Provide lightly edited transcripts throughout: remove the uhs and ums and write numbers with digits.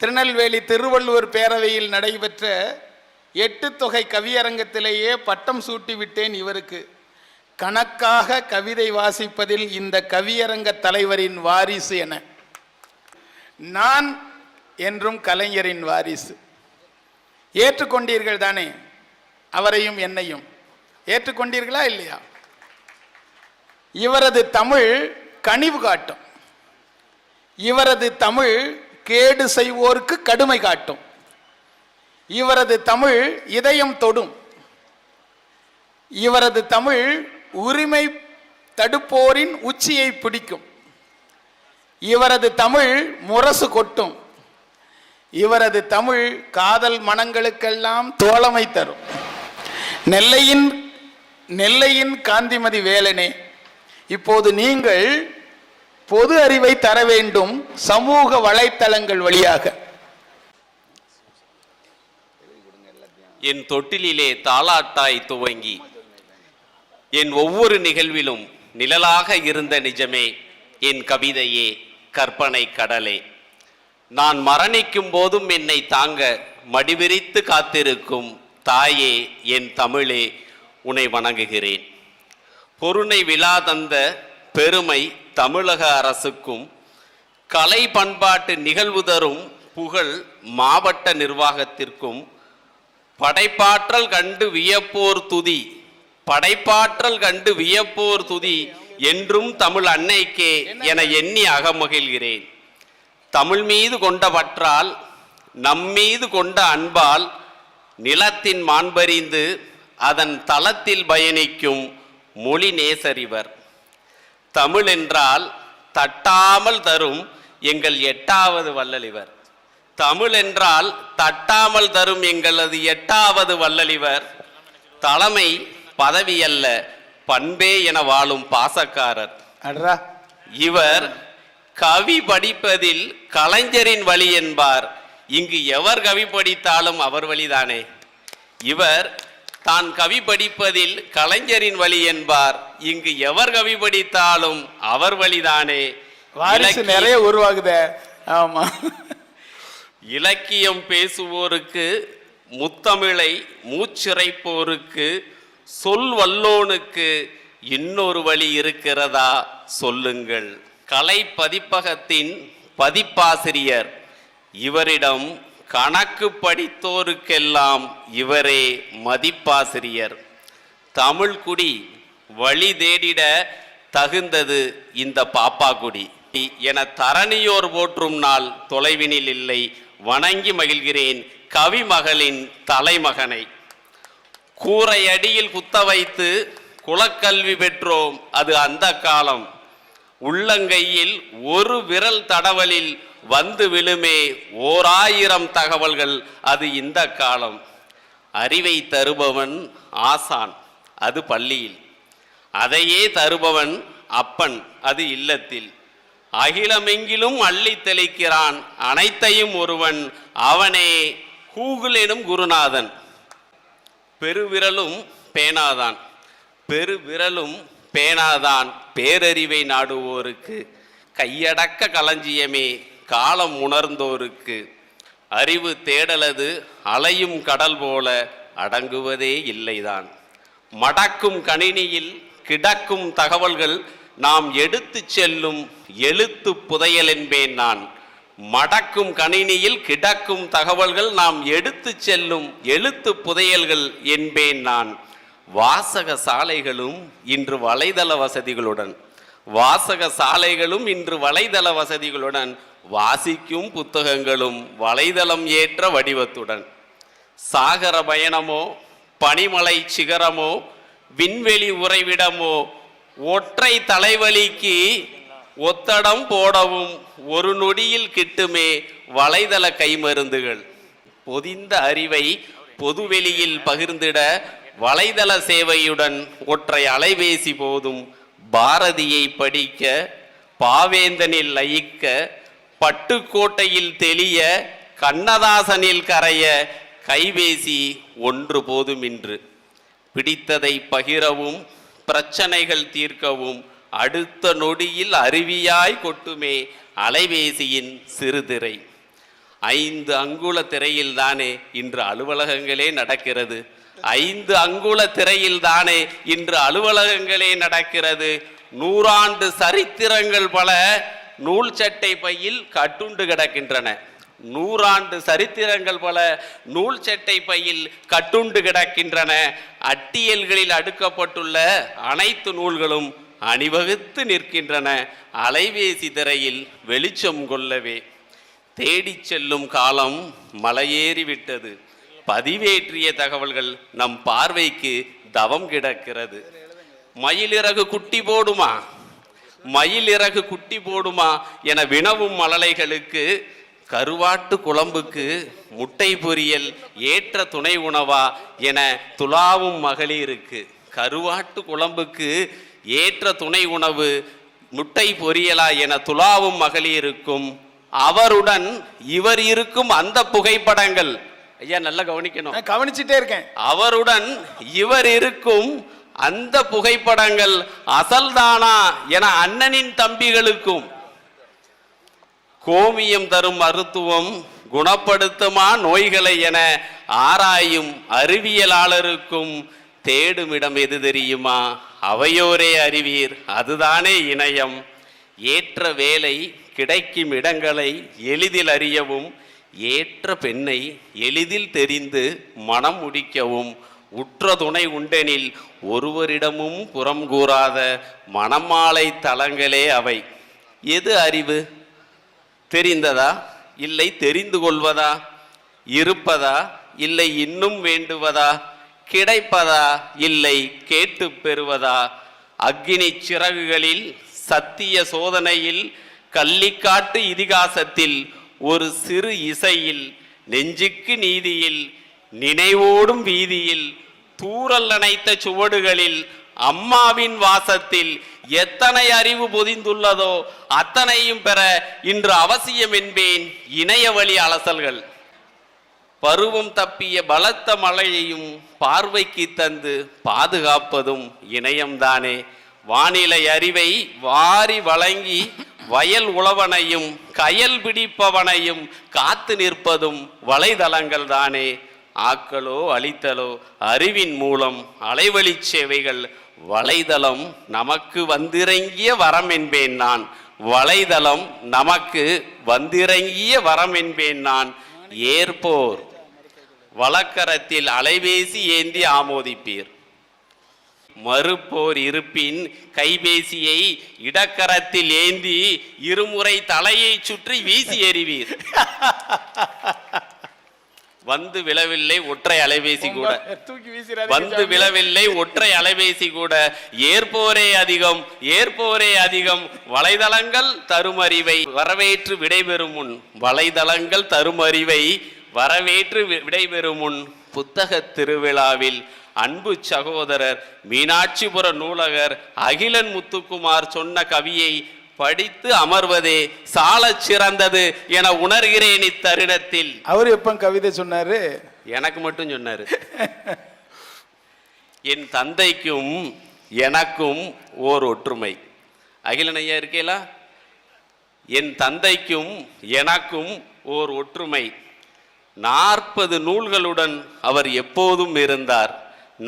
திருநெல்வேலி திருவள்ளுவர் பேரவையில் நடைபெற்ற 8 தொகை கவியரங்கத்திலேயே பட்டம் சூட்டிவிட்டேன் இவருக்கு. கணக்காக கவிதை வாசிப்பதில் இந்த கவியரங்க தலைவரின் வாரிசு என. நான் என்றும் கலைஞரின் வாரிசு. ஏற்றுக்கொண்டீர்கள் தானே? அவரையும் என்னையும் ஏற்றுக்கொண்டீர்களா இல்லையா? இவரது தமிழ் கனிவு காட்டும். இவரது தமிழ் கேடு செய்வோருக்கு கடுமை காட்டும். இவரது தமிழ் இதயம் தொடும். இவரது தமிழ் உரிமை தடுப்போரின் உச்சியை பிடிக்கும். இவரது தமிழ் முரசு கொட்டும். இவரது தமிழ் காதல் மனங்களுக்கெல்லாம் தோழமை தரும். நெல்லையின் காந்திமதி வேலனே, இப்போது நீங்கள் பொது அறிவை தர வேண்டும் சமூக வலைத்தளங்கள் வழியாக. என் தொட்டிலே தாலாட்டாய் துவங்கி என் ஒவ்வொரு நிகழ்விலும் நிழலாக இருந்த நிஜமே, என் கவிதையே, கற்பனை கடலே, நான் மரணிக்கும் போதும் என்னை தாங்க மடிவிரித்து காத்திருக்கும் தாயே, என் தமிழே, உன்னை வணங்குகிறேன். பொருணை விழா தந்த பெருமை தமிழக அரசுக்கும், கலை பண்பாட்டு நிகழ்வு தரும் புகழ் மாவட்ட நிர்வாகத்திற்கும், படைப்பாற்றல் கண்டு வியப்போர் துதி என்றும் தமிழ் அன்னைக்கே என எண்ணி அகமகிழ்கிறேன். தமிழ் மீது கொண்ட பற்றால், நம்மீது கொண்ட அன்பால், நிலத்தின் மாண்பறிந்து அதன் தளத்தில் பயணிக்கும் மொழி நேசரிவர். தமிழ் என்றால் தட்டாமல் தரும் எங்கள் 8வது வள்ளலிவர். தமிழ் என்றால் தட்டாமல் தரும் எங்களது 8வது வள்ளலிவர். தலைமை பதவி அல்ல, பண்பே என வாழும் பாசக்காரர். இவர் கவி படிப்பதில் கலைஞரின் வழி என்பார். இங்கு எவர் கவி படித்தாலும் அவர் வழிதானே. இவர் தான் கவி படிப்பதில் கலைஞரின் வழி என்பார். இங்கு எவர் கவி படித்தாலும் அவர் வழிதானே. நிறைய உருவாகுதே. ஆமா, இலக்கியம் பேசுவோருக்கு, முத்தமிழை மூச்சிறைப்போருக்கு, சொல் வல்லோனுக்கு இன்னொரு வழி இருக்கிறதா சொல்லுங்கள். கலை பதிப்பகத்தின் பதிப்பாசிரியர். இவரிடம் கணக்கு படித்தோருக்கெல்லாம் இவரே மதிப்பாசிரியர். தமிழ் குடி வழி தேடிட தகுந்தது இந்த பாப்பாக்குடி என தரணியோர் போற்றும் நாள் தொலைவினில் இல்லை. வணங்கி மகிழ்கிறேன் கவிமகளின் தலைமகனை. கூரை அடியில் குத்த வைத்து குலக்கல்வி பெற்றோம், அது அந்த காலம். உள்ளங்கையில் ஒரு விரல் தடவலில் வந்து விழுமே 1000 தகவல்கள், அது இந்த காலம். அறிவை தருபவன் ஆசான், அது பள்ளியில். அதையே தருபவன் அப்பன், அது இல்லத்தில். அகிலமெங்கிலும் அள்ளி தெளிக்கிறான் அனைத்தையும் ஒருவன், அவனே கூகுள் எனும் குருநாதன். பெருவிரலும் பேனாதான் பேரறிவை நாடுவோருக்கு. கையடக்க களஞ்சியமே காலம் உணர்ந்தோருக்கு. அறிவு தேடலது அலையும் கடல் போல அடங்குவதே இல்லைதான். மடக்கும் கணினியில் கிடக்கும் தகவல்கள் நாம் எடுத்து செல்லும் எழுத்து புதையல் என்பேன் நான். மடக்கும் கணினியில் கிடக்கும் தகவல்கள் நாம் எடுத்து செல்லும் எழுத்து புதையல்கள் என்பேன் நான். வாசக சாலைகளும் இன்று வலைதள வசதிகளுடன் வாசிக்கும் புத்தகங்களும் வலைதளம் ஏற்ற வடிவத்துடன். சாகர பயணமோ, பனிமலை சிகரமோ, விண்வெளி உறைவிடமோ, ஒற்றை தலைவலிக்கு ஒத்தடம் போடவும் ஒரு நொடியில் கிட்டுமே வலைதள கைமருந்துகள். பொதிந்த அறிவை பொதுவெளியில் பகிர்ந்திட வலைதள சேவையுடன் ஒற்றை அலைபேசி போதும். பாரதியை படிக்க, பாவேந்தனில் லயிக்க, பட்டுக்கோட்டையில் தெளிய, கண்ணதாசனில் கரைய கைபேசி ஒன்று போதும் இன்று. பிடித்ததை பகிரவும் பிரச்சனைகள் தீர்க்கவும் அடுத்த நொடியில் அருவியாய் கொட்டுமே அலைபேசியின் சிறுதிரை. 5 அங்குல திரையில் தானே இன்று அலுவலகங்களே நடக்கிறது. 5 அங்குல திரையில் தானே இன்று அலுவலகங்களே நடக்கிறது. 100 ஆண்டு சரித்திரங்கள் பல நூல் சட்டை பையில் கட்டுண்டு கிடக்கின்றன. 100 ஆண்டு சரித்திரங்கள் பல நூல் சட்டை பையில் கட்டுண்டு கிடக்கின்றன. அட்டியல்களில் அடுக்கப்பட்டுள்ள அனைத்து நூல்களும் அணிவகுத்து நிற்கின்றன. அலைபேசி திரையில் வெளிச்சம் கொள்ளவே தேடிச் செல்லும் காலம் மலையேறிவிட்டது. பதிவேற்றிய தகவல்கள் நம் பார்வைக்கு தவம் கிடக்கிறது. மயிலிறகு குட்டி போடுமா, மயிலிறகு குட்டி போடுமா என வினவும் மழலைகளுக்கு கருவாட்டு குழம்புக்கு முட்டை பொரியல் ஏற்ற துணை உணவா என துளாவும் மகளிருக்கு. கருவாட்டு குழம்புக்கு ஏற்ற துணை உணவு முட்டை பொரியலா என துளாவும் மகளிருக்கும். அவருடன் இவர் இருக்கும் அந்த புகைப்படங்கள், ஐயா நல்லா கவனிக்கணும், கவனிச்சுட்டே இருக்கேன். அவருடன் இவர் இருக்கும் அந்த புகைப்படங்கள் அசல்தானா என அண்ணனின் தம்பிகளுக்கும், கோமியம் தரும் மருத்துவம் குணப்படுத்துமா நோய்களை என ஆராயும் அறிவியலாளருக்கும் தேடுமிடம் எது தெரியுமா? அவையோரே அறிவீர், அதுதானே இணையம். ஏற்ற வேலை கிடைக்கும் இடங்களை எளிதில் அறியவும், ஏற்ற பெண்ணை எளிதில் தெரிந்து மனம் முடிக்கவும், உற்ற துணை உண்டெனில் ஒருவரிடமும் புறம் கூறாத மணமாலை தலங்களே அவை. எது அறிவு? தெரிந்ததா இல்லை தெரிந்து கொள்வதா? இருப்பதா இல்லை இன்னும் வேண்டுவதா? கிடைப்பதா இல்லை கேட்டு பெறுவதா? அக்கினி சிறகுகளில் சத்திய சோதனையில் கள்ளிக்காட்டு இதிகாசத்தில் ஒரு சிறு இசையில் நெஞ்சுக்கு நீதியில் நினைவோடும் வீதியில் தூறல் அணைத்த சுவடுகளில் அம்மாவின் வாசத்தில் எத்தனை அறிவு பொதிந்துள்ளதோ அத்தனையும் பெற இன்று அவசியம் என்பேன் இணைய வழி அலசல்கள். பருவம் தப்பிய பலத்த மழையையும் பார்வைக்கு தந்து பாதுகாப்பதும் இணையம்தானே. வானிலை அறிவை வாரி வழங்கி வயல் உழவனையும் கயல் பிடிப்பவனையும் காத்து நிற்பதும் வலைதளங்கள் தானே. ஆக்கலோ அழித்தலோ அறிவின் மூலம் அலைவழி சேவைகள். வலைதளம் நமக்கு வந்திறங்கிய வரம் என்பேன் நான். வலைதளம் நமக்கு வந்திறங்கிய வரம் என்பேன் நான். ஏற்போர் வழக்கரத்தில் அலைபேசி ஏந்தி ஆமோதிப்பீர். மறுப்போர் இருப்பின் கைபேசியை இடக்கரத்தில் ஏந்தி இருமுறை தலையை சுற்றி வீசி எறிவீர். வந்து விழவில்லை ஒற்றை அலைபேசி கூட, வந்து விழவில்லை ஒற்றை அலைபேசி கூட. ஏற்போரே அதிகம், ஏற்போரே அதிகம். வலைதளங்கள் தருமறிவை வரவேற்று விடைபெறும் முன், வலைதளங்கள் தருமறிவை வரவேற்று விடைபெறும் முன் புத்தக திருவிழாவில் அன்பு சகோதரர் மீனாட்சிபுர நூலகர் அகிலன் முத்துக்குமார் சொன்ன கவியை படித்து அமர்வதே சாலச் சிறந்தது என உணர்கிறேன் இத்தருணத்தில். அவர் எப்ப கவிதை சொன்னாரு? எனக்கு மட்டும் சொன்னாரு. என் தந்தைக்கும் எனக்கும் ஓர் ஒற்றுமை. அகிலன் ஐயா இருக்கேலா? என் தந்தைக்கும் எனக்கும் ஓர் ஒற்றுமை. 40 நூல்களுடன் அவர் எப்போதும் இருந்தார்.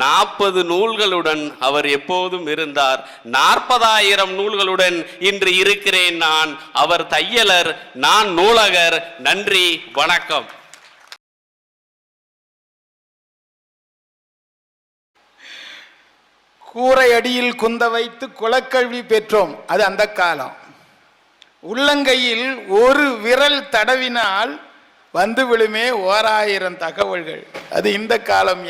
40 நூல்களுடன் அவர் எப்போதும் இருந்தார். 40,000 நூல்களுடன் இன்று இருக்கிறேன் நான். அவர் தையலர், நான் நூலகர். நன்றி, வணக்கம். கூரை அடியில் குந்த வைத்து குலக்கல்வி பெற்றோம். அது அந்த காலம். உள்ளங்கையில் ஒரு விரல் தடவினால் வந்து விழுமே 1000 தகவல்கள். அது இந்த காலம்.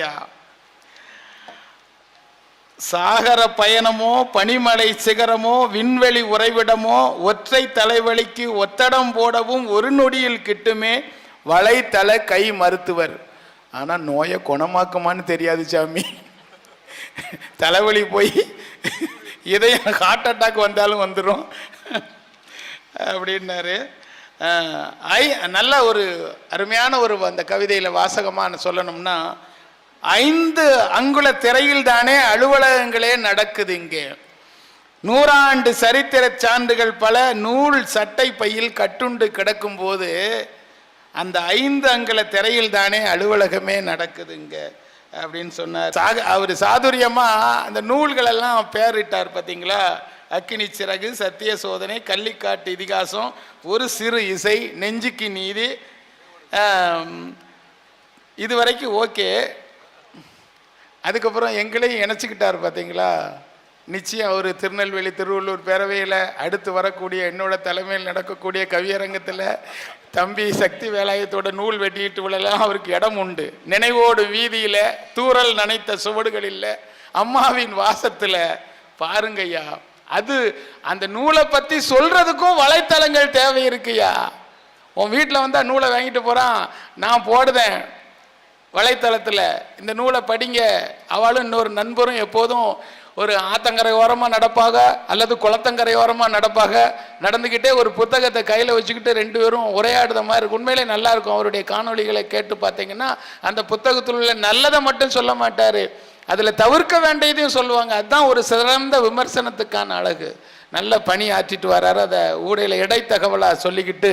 சாகர பயணமோ பனிமலை சிகரமோ விண்வெளி உறைவிடமோ ஒற்றை தலைவலிக்கு ஒத்தடம் போடவும் ஒரு நொடியில் கிட்டுமே வலைத்தள கை மருத்துவர். ஆனால் நோயை குணமாக்குமான்னு தெரியாது சாமி. தலைவலி போய் இதயம் ஹார்ட் அட்டாக் வந்தாலும் வந்துடும் அப்படின்னாரு. நல்ல ஒரு அருமையான ஒரு அந்த கவிதையில் வாசகமான சொல்லணும்னா, 5 அங்குல திரையில் தானே அலுவலகங்களே நடக்குது. இங்கே 100 ஆண்டு சரித்திர சான்றுகள் பல நூல் சட்டை பையில் கட்டுண்டு கிடக்கும் போது அந்த 5 அங்குல திரையில் தானே அலுவலகமே நடக்குதுங்க அப்படின்னு சொன்னார். அவர் சாதுரியமா அந்த நூல்கள் எல்லாம் பேரிட்டார் பார்த்தீங்களா? அக்கினி சிறகு, சத்திய சோதனை, கள்ளிக்காட்டு இதிகாசம், ஒரு சிறு இசை, நெஞ்சுக்கு நீதி, இது வரைக்கும் ஓகே. அதுக்கப்புறம் எங்களையும் இணைச்சிக்கிட்டார் பார்த்தீங்களா? நிச்சயம் அவர் திருநெல்வேலி திருவள்ளூர் பேரவையில் அடுத்து வரக்கூடிய என்னோட தலைமையில் நடக்கக்கூடிய கவியரங்கத்தில் தம்பி சக்தி வேலாயத்தோட நூல் வெட்டிட்டு விழலாம் அவருக்கு இடம் உண்டு. நினைவோடு வீதியில் தூறல் நனைத்த சுவடுகளில் அம்மாவின் வாசத்தில் பாருங்கய்யா. அது அந்த நூலை பற்றி சொல்றதுக்கும் வலைத்தளங்கள் தேவை இருக்குயா. உன் வீட்டில் வந்தால் நூலை வாங்கிட்டு போகிறான், நான் போடுதேன் வலைத்தளத்தில், இந்த நூலை படிங்க. அவளும் இன்னொரு நண்பரும் எப்போதும் ஒரு ஆத்தங்கரை ஓரமாக நடப்பாக அல்லது குளத்தங்கரை ஓரமாக நடப்பாக, நடந்துக்கிட்டே ஒரு புத்தகத்தை கையில் வச்சுக்கிட்டு 2 பேரும் உரையாடுத மாதிரி இருக்கும். உண்மையிலே நல்லா இருக்கும். அவருடைய காணொளிகளை கேட்டு பார்த்தீங்கன்னா அந்த புத்தகத்தில் உள்ள நல்லதை மட்டும் சொல்ல மாட்டார், அதில் தவிர்க்க வேண்டியதையும் சொல்லுவாங்க. அதுதான் ஒரு சிறந்த விமர்சனத்துக்கான அழகு. நல்ல பணி ஆற்றிட்டு வர்றாரு. அதை ஊடையில் இடைத்தகவலாக சொல்லிக்கிட்டு